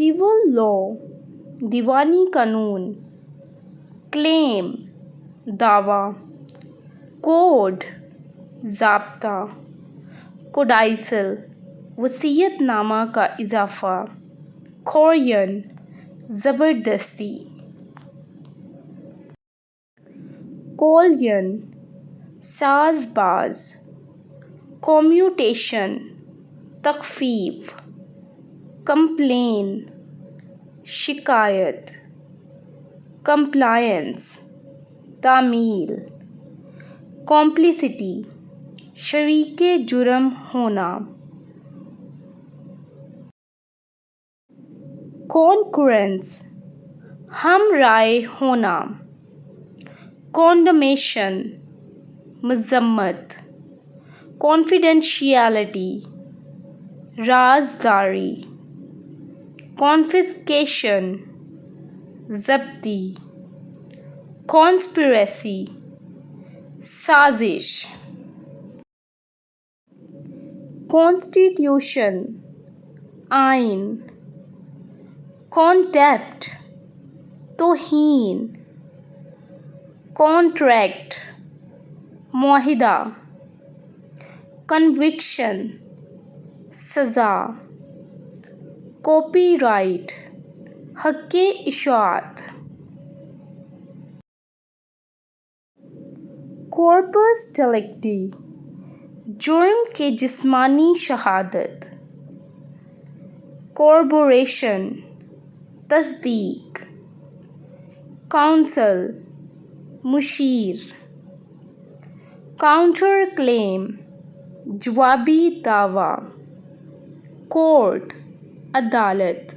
civil law दीवानी कानून, claim दावा, code ज़ाब्ता, कोडाइसल वसीयतनामा का इजाफ़ा, खोरियन ज़बरदस्ती, कोलियन साज़बाज, कम्यूटेशन तख़फ़ीफ़, कंप्लेन शिकायत, कंप्लायंस तामील, कॉम्प्लिसिटी शरीके जुर्म होना, कॉन्करेंस हम राय होना, कॉन्डमेशन मज़म्मत, कॉन्फिडेंशियलिटी राजदारी, कॉन्फिस्केशन ज़ब्ती, कॉन्स्पिरेसी साजिश, कॉन्स्टिट्यूशन आइन, कॉन्टेप्ट तौहीन, कॉन्ट्रैक्ट मुआहिदा, कन्विक्शन सज़ा, कॉपीराइट हक़-ए इशाअत, कॉर्पस डेलिक्टी जुर्म के जिस्मानी शहादत, कॉर्पोरेशन तस्दीक, काउंसिल मुशीर, काउंटर क्लेम जवाबी दावा, कोर्ट अदालत,